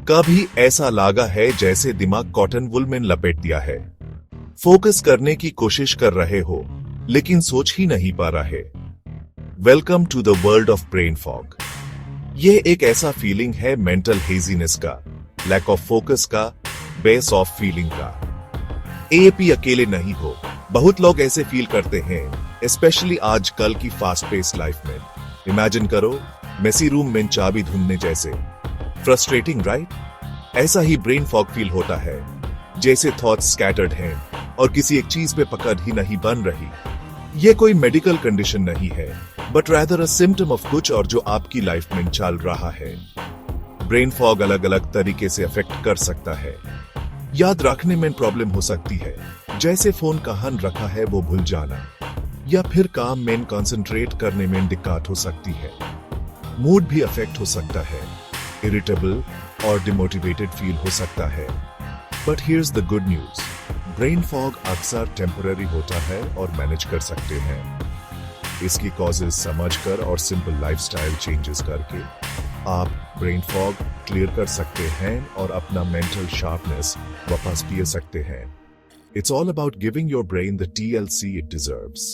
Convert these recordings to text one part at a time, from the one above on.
कभी ऐसा लगा है जैसे दिमाग कॉटन वुल में लपेट दिया है। फोकस करने की कोशिश कर रहे हो लेकिन सोच ही नहीं पा रहे। Welcome to the world of brain fog. ये एक ऐसा फीलिंग है मेंटल हेजीनेस का, लैक ऑफ फोकस का, बेस ऑफ फीलिंग का। एपी अकेले नहीं हो, बहुत लोग ऐसे फील करते हैं, स्पेशली आजकल की फास्ट पेस लाइफ में। इमेजिन करो, मेसी रूम में चाबी ढूंढने जैसे। Frustrating right? ऐसा ही ब्रेन फॉग फील होता है, जैसे थॉट्स स्कैटर्ड हैं और किसी एक चीज पे पकड़ ही नहीं बन रही। ये कोई मेडिकल कंडीशन नहीं है, but rather a symptom of कुछ और जो आपकी लाइफ में चल रहा है। ब्रेन फॉग अलग अलग तरीके से अफेक्ट कर सकता है। याद रखने में प्रॉब्लम हो सकती है, जैसे फोन कहाँ रखा है वो भूल जाना, या फिर काम में कंसंट्रेट करने में दिक्कत हो सकती है। मूड भी अफेक्ट हो सकता है, इरिटेबल और डिमोटिवेटेड फील हो सकता है। But here's the good news, brain fog अक्सर टेम्पररी होता है और मैनेज कर सकते हैं। इसकी कॉजेज समझकर और सिंपल लाइफस्टाइल चेंजेस करके आप ब्रेन फॉग क्लियर कर सकते हैं और अपना मेंटल शार्पनेस वापस पा सकते हैं। It's all about giving your brain the TLC it deserves.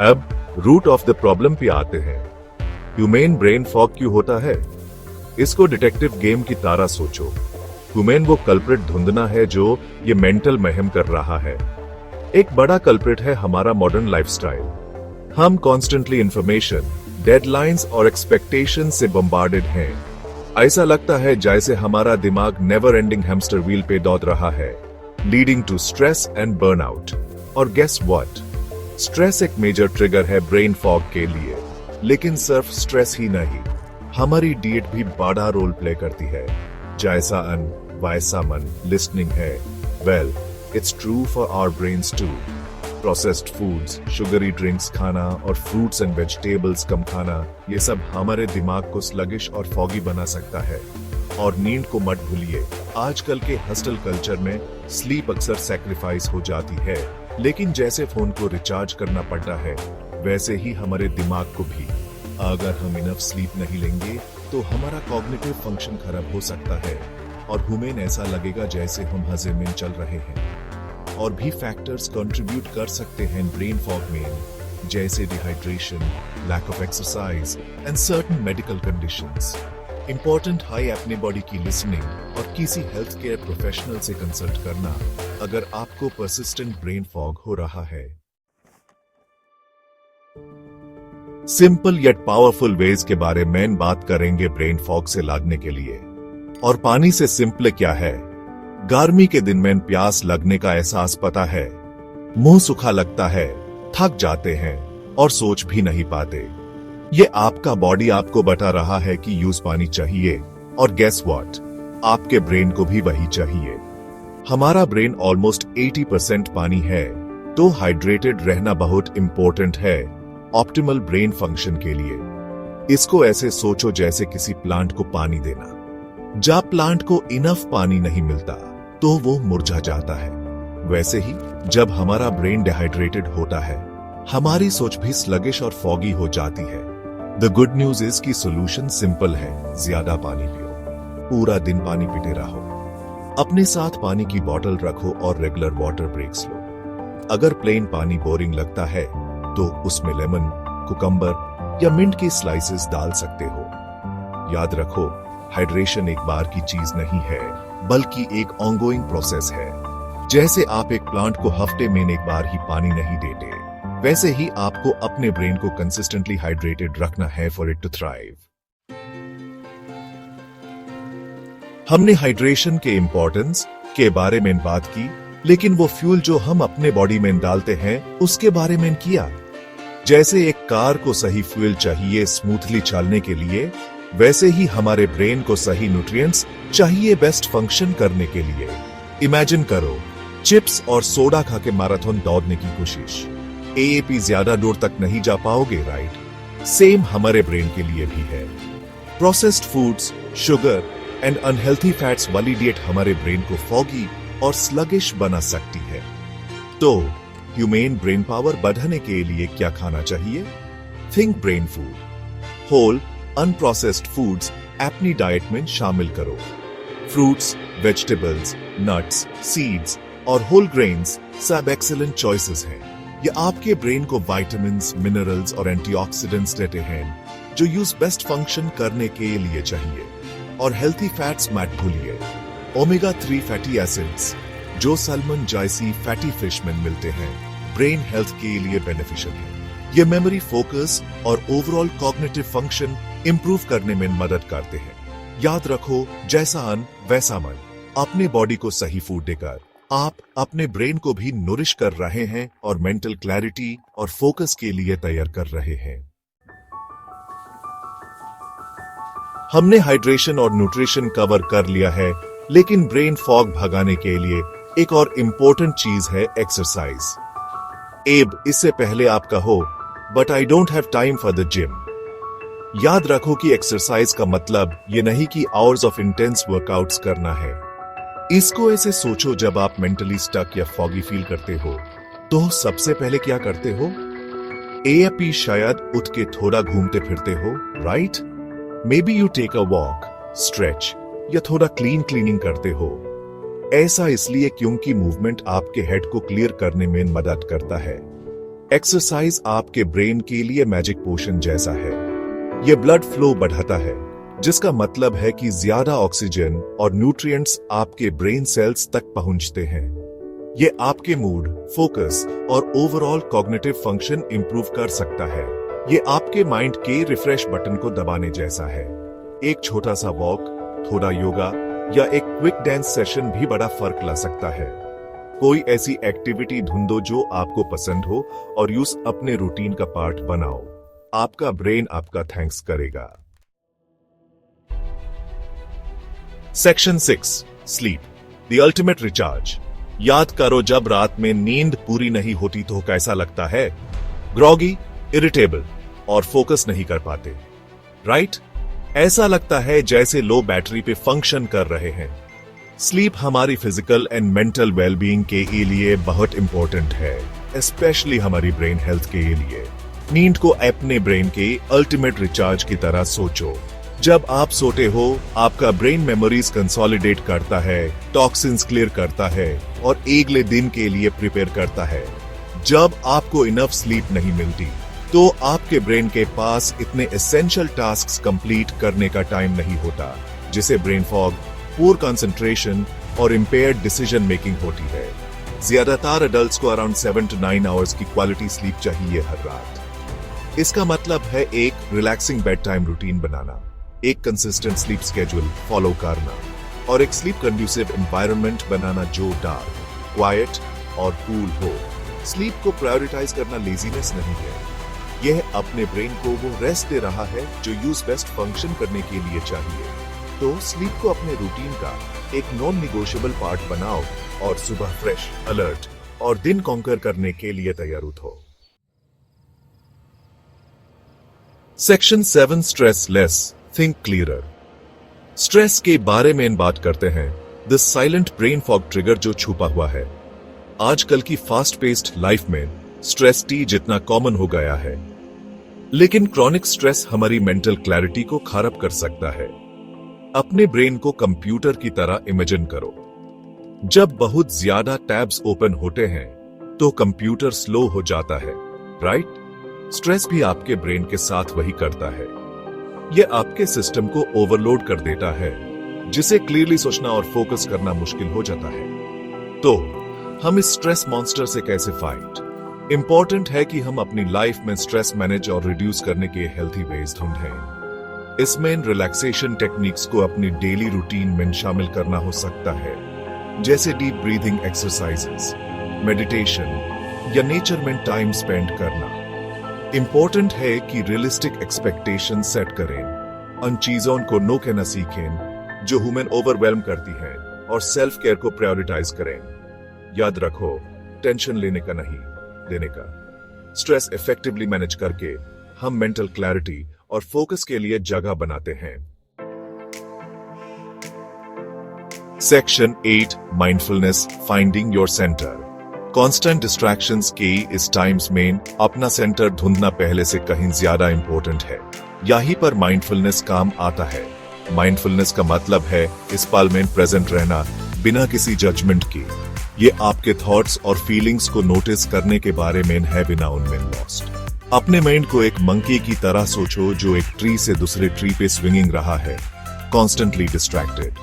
अब रूट ऑफ द प्रॉब्लम पे आते हैं। ह्यूमन ब्रेन फॉग क्यों होता है? इसको डिटेक्टिव गेम की तरह सोचो। ह्यूमन वो कल्प्रिट ढूंढना है जो ये मेंटल महम कर रहा है। एक बड़ा कल्प्रिट है हमारा मॉडर्न लाइफस्टाइल। हम कॉन्स्टेंटली इंफॉर्मेशन, डेडलाइंस और एक्सपेक्टेशन से बम्बार्डेड हैं। ऐसा लगता है जैसे हमारा दिमाग नेवर एंडिंग हैमस्टर व्हील पे दौड़ रहा है, leading to stress and burnout. और गेस व्हाट? स्ट्रेस एक मेजर ट्रिगर है ब्रेन फॉग के लिए, लेकिन सिर्फ स्ट्रेस ही नहीं, हमारी डाइट भी बड़ा रोल प्ले करती है। जैसा अन्न वैसा मन लिस्टनिंग है। Well, it's true for our brains too. Processed foods, sugary drinks खाना और फ्रूट्स एंड वेजिटेबल्स कम खाना, ये सब हमारे दिमाग को स्लगिश और फॉगी बना सकता है। और नींद को मत भूलिए, आजकल के हस्टल कल्चर में स्लीप अक्सर सैक्रिफाइस हो जाती है, लेकिन जैसे फोन को रिचार्ज करना पड़ता है, वैसे ही हमारे दिमाग को भी। अगर हम इनफ स्लीप नहीं लेंगे तो हमारा कॉग्निटिव फंक्शन खराब हो सकता है और हमें ऐसा लगेगा जैसे हम हजे में चल रहे हैं। और भी फैक्टर्स कंट्रीब्यूट कर सकते हैं ब्रेन फॉग में, जैसे dehydration, lack of exercise and certain medical conditions. Important है अपने बॉडी की लिसनिंग और किसी हेल्थ केयर प्रोफेशनल से कंसल्ट करना अगर आपको परसिस्टेंट ब्रेन फॉग हो रहा है। सिंपल येट पावरफुल वेज के बारे में बात करेंगे ब्रेन फॉग से लड़ने के लिए। और पानी से सिंपल क्या है? गर्मी के दिन में प्यास लगने का एहसास पता है, मुंह सूखा लगता है, थक जाते हैं और सोच भी नहीं पाते। ये आपका बॉडी आपको बता रहा है कि यूज पानी चाहिए, और गेस व्हाट? आपके ब्रेन को भी वही चाहिए। हमारा ब्रेन ऑलमोस्ट 80% पानी है, तो हाइड्रेटेड रहना बहुत इंपॉर्टेंट है ऑप्टिमल ब्रेन फंक्शन के लिए। इसको ऐसे सोचो जैसे किसी प्लांट को पानी देना। जब प्लांट को इनफ पानी नहीं मिलता तो वो मुरझा जाता है, वैसे ही जब हमारा ब्रेन डिहाइड्रेटेड होता है, हमारी सोच भी स्लगिश और फॉगी हो जाती है। द गुड न्यूज इज की सोल्यूशन सिंपल है, ज्यादा पानी पियो, पूरा दिन पानी पीते रहो, अपने साथ पानी की बोतल रखो और रेगुलर वाटर ब्रेक्स लो। अगर प्लेन पानी बोरिंग लगता है तो उसमें लेमन, कुकम्बर या मिंट की स्लाइसेस डाल सकते हो। याद रखो, हाइड्रेशन एक बार की चीज नहीं है, बल्कि एक ऑनगोइंग प्रोसेस है। जैसे आप एक प्लांट को हफ्ते में एक बार ही पानी नहीं देते, वैसे ही आपको अपने ब्रेन को कंसिस्टेंटली हाइड्रेटेड रखना है फॉर इट टू थ्राइव। हमने हाइड्रेशन के इंपॉर्टेंस के बारे में बात की, लेकिन वो फ्यूल जो हम अपने बॉडी में डालते हैं उसके बारे में किया। जैसे एक कार को सही फ्यूल चाहिए स्मूथली चलने के लिए, वैसे ही हमारे ब्रेन को सही न्यूट्रिएंट्स चाहिए बेस्ट फंक्शन करने के लिए। इमेजिन करो, चिप्स और सोडा खा के मैराथन दौड़ने की कोशिश, एएपी ज्यादा दूर तक नहीं जा पाओगे, राइट? सेम हमारे ब्रेन के लिए भी है। Processed foods, sugar and unhealthy fats वाली डाइट हमारे ब्रेन को फॉगी और स्लगिश बना सकती है। तो ह्यूमन ब्रेन पावर बढ़ाने के लिए क्या खाना चाहिए? Think brain food, whole unprocessed foods अपनी डाइट में शामिल करो। फ्रूट्स, वेजिटेबल्स, नट्स, सीड्स और होल ग्रेन्स सब एक्सीलेंट चॉइसेस हैं। ये आपके ब्रेन को विटामिन्स, मिनरल्स और एंटीऑक्सीडेंट्स देते हैं जो यूज बेस्ट फंक्शन करने के लिए चाहिए। और हेल्थी फैट्स मत भूलिए, ओमेगा 3 फैटी एसिड्स जो सैल्मन जैसी फैटी फिश में मिलते हैं ब्रेन हेल्थ के लिए बेनिफिशियल है। ये मेमोरी, फोकस और ओवरऑल कॉग्निटिव फंक्शन इंप्रूव करने में मदद करते हैं। याद रखो, जैसा अन्न वैसा मन। अपने बॉडी को सही फूड देकर आप अपने ब्रेन को भी नूरिश कर रहे हैं और मेंटल क्लैरिटी और फोकस के लिए तैयार कर रहे हैं। हमने हाइड्रेशन और न्यूट्रिशन कवर कर लिया है, लेकिन ब्रेन फॉग भगाने के लिए एक और इम्पोर्टेंट चीज है एक्सरसाइज। एब, इससे पहले आप कहो but I don't have time for the gym. याद रखो कि एक्सरसाइज का मतलब ये नहीं कि आवर्स ऑफ इंटेंस वर्कआउट्स करना है। इसको ऐसे सोचो, जब आप मेंटली स्टक या फॉगी फील करते हो तो सबसे पहले क्या करते हो? एएपी शायद उठ के थोड़ा घूमते फिरते हो, right? Maybe you take a walk, stretch या थोड़ा क्लीनिंग करते हो। ऐसा इसलिए क्योंकि मूवमेंट आपके हेड को क्लियर करने में मदद करता है। एक्सरसाइज आपके ब्रेन के लिए मैजिक पोशन जैसा है। यह ब्लड फ्लो बढ़ाता है, जिसका मतलब है कि ज्यादा ऑक्सीजन और न्यूट्रिएंट्स आपके ब्रेन सेल्स तक पहुंचते हैं। ये आपके मूड, फोकस और ओवरऑल कॉग्निटिव फंक्शन इंप्रूव कर सकता है। ये आपके माइंड के रिफ्रेश बटन को दबाने जैसा है। एक छोटा सा वॉक, थोड़ा योगा या एक क्विक डांस सेशन भी बड़ा फर्क ला सकता है। कोई ऐसी एक्टिविटी ढूंढो जो आपको पसंद हो और यूज अपने रूटीन का पार्ट बनाओ। आपका ब्रेन आपका थैंक्स करेगा। Section 6, sleep, the ultimate recharge. याद करो, जब रात में नींद पूरी नहीं होती तो कैसा लगता है? ग्रॉगी, इरिटेबल और फोकस नहीं कर पाते, राइट? ऐसा लगता है जैसे लो बैटरी पे फंक्शन कर रहे हैं। स्लीप हमारी फिजिकल एंड मेंटल वेलबीइंग के लिए बहुत इंपॉर्टेंट है, स्पेशली हमारी ब्रेन हेल्थ के लिए। नींद को अपने ब्रेन के अल्टीमेट रिचार्ज की तरह सोचो। जब आप सोते हो, आपका ब्रेन मेमोरीज कंसोलिडेट करता है, टॉक्सिन्स क्लियर करता है और अगले दिन के लिए प्रिपेयर करता है। जब आपको इनफ स्लीप नहीं मिलती तो आपके ब्रेन के पास इतने एसेंशियल टास्क्स कंप्लीट करने का टाइम नहीं होता, जिसे ब्रेन फॉग, पुअर कंसंट्रेशन और इंपेयर्ड डिसीजन मेकिंग होती है। ज्यादातर एडल्ट्स को अराउंड 7 to 9 आवर्स की क्वालिटी स्लीप चाहिए हर रात। इसका मतलब है एक रिलैक्सिंग बेड टाइम रूटीन बनाना, एक कंसिस्टेंट स्लीप स्केड्यूल फॉलो करना और एक स्लीप कंड्यूसिव एनवायरनमेंट बनाना जो डार्क, क्वाइट और कूल हो। स्लीप को प्रायोरिटाइज करना लेजीनेस नहीं है, यह अपने ब्रेन को वो रेस्ट दे रहा है जो यूज बेस्ट फंक्शन करने के लिए चाहिए। तो स्लीप को अपने रूटीन का एक नॉन निगोशिएबल पार्ट बनाओ और सुबह फ्रेश, अलर्ट और दिन कॉन्कर करने के लिए तैयार हो। Section 7, stress less, think clearer. Stress के बारे में बात करते हैं, the silent brain fog trigger जो छुपा हुआ है। आजकल की फास्ट पेस्ड लाइफ में स्ट्रेस टी जितना कॉमन हो गया है, लेकिन क्रॉनिक स्ट्रेस हमारी मेंटल क्लैरिटी को खराब कर सकता है। अपने ब्रेन को कंप्यूटर की तरह इमेजिन करो। जब बहुत ज्यादा टैब्स ओपन होते हैं तो कंप्यूटर स्लो हो जाता है, राइट? स्ट्रेस भी आपके ब्रेन के साथ वही करता है। यह आपके सिस्टम को ओवरलोड कर देता है, जिसे क्लियरली सोचना और फोकस करना मुश्किल हो जाता है। तो हम इस स्ट्रेस मॉन्स्टर से कैसे फाइट? इंपॉर्टेंट है कि हम अपनी लाइफ में स्ट्रेस मैनेज और रिड्यूस करने के हेल्थी वेज ढूंढें। इसमें रिलैक्सेशन टेक्निक्स को अपनी डेली रूटीन में शामिल करना हो सकता है, जैसे डीप ब्रीदिंग एक्सरसाइजेस, मेडिटेशन या नेचर में टाइम स्पेंड करना। इंपॉर्टेंट है कि रियलिस्टिक एक्सपेक्टेशन सेट करें, उन चीजों को नो कहना सीखें जो ह्यूमन ओवरवेल्म करती हैं और सेल्फ केयर को प्रायोरिटाइज करें। याद रखो, टेंशन लेने का नहीं, देने का। स्ट्रेस इफेक्टिवली मैनेज करके हम मेंटल क्लैरिटी और फोकस के लिए जगह बनाते हैं। Section 8, mindfulness, finding your centre. Constant distractions के इस टाइम्स में अपना सेंटर ढूंढना पहले से कहीं ज्यादा इंपॉर्टेंट है। यहीं पर माइंडफुलनेस काम आता है। माइंडफुलनेस का मतलब है इस पल में प्रेजेंट रहना बिना किसी जजमेंट की। ये आपके थॉट्स और फीलिंग्स को नोटिस करने के बारे में है बिना उनमें लॉस्ट। अपने माइंड को एक मंकी की तरह सोचो जो एक ट्री से दूसरे ट्री पे स्विंगिंग रहा है, कॉन्स्टेंटली डिस्ट्रैक्टेड।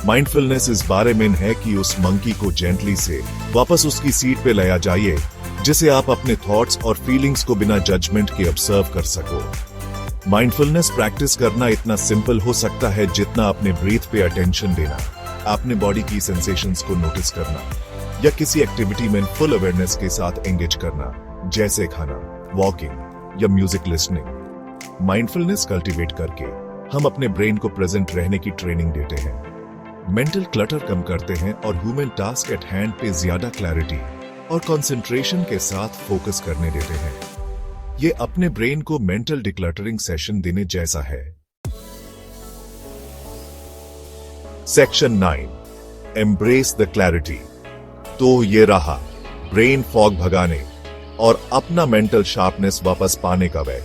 माइंडफुलनेस इस बारे में है कि उस मंकी को जेंटली से वापस उसकी सीट पे लाया जाइए, जिसे आप अपने थॉट्स और फीलिंग्स को बिना जजमेंट के ऑब्जर्व कर सको। माइंडफुलनेस प्रैक्टिस करना इतना सिंपल हो सकता है जितना अपने ब्रीथ पे अटेंशन देना, अपने बॉडी की सेंसेशंस को नोटिस करना, या किसी एक्टिविटी में फुल अवेयरनेस के साथ एंगेज करना, जैसे खाना, वॉकिंग या म्यूजिक लिसनिंग। माइंडफुलनेस कल्टीवेट करके हम अपने ब्रेन को प्रेजेंट रहने की ट्रेनिंग देते हैं, मेंटल क्लटर कम करते हैं और ह्यूमन टास्क एट हैंड पे ज्यादा क्लैरिटी और कंसंट्रेशन के साथ फोकस करने देते हैं। ये अपने ब्रेन को मेंटल डिक्लटरिंग सेशन देने जैसा है। Section 9, embrace the clarity. तो ये रहा ब्रेन फॉग भगाने और अपना मेंटल शार्पनेस वापस पाने का वे।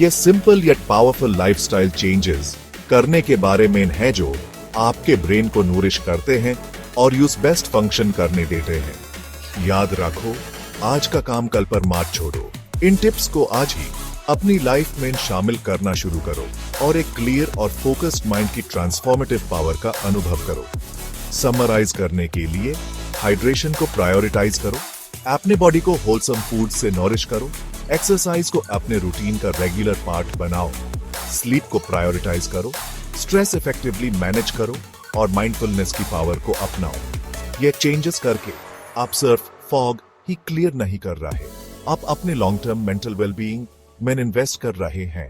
ये simple yet powerful lifestyle changes करने के बारे में है जो आपके ब्रेन को नूरिश करते हैं और यूज बेस्ट फंक्शन करने देते हैं। याद रखो, आज का काम कल पर मत छोड़ो। इन टिप्स को आज ही अपनी लाइफ में शामिल करना शुरू करो और एक क्लियर और फोकस्ड माइंड की ट्रांसफॉर्मेटिव पावर का अनुभव करो। समराइज करने के लिए हाइड्रेशन को प्रायोरिटाइज करो, अपने बॉडी को होलसम फूड से नॉरिश करो, एक्सरसाइज को अपने रूटीन का रेगुलर पार्ट बनाओ, स्लीप को प्रायोरिटाइज करो, स्ट्रेस इफेक्टिवली मैनेज करो और माइंडफुलनेस की पावर को अपनाओ। ये चेंजेस करके आप सिर्फ फॉग ही क्लियर नहीं कर रहे, आप अपने लॉन्ग टर्म मेंटल वेलबीइंग में इन्वेस्ट कर रहे हैं।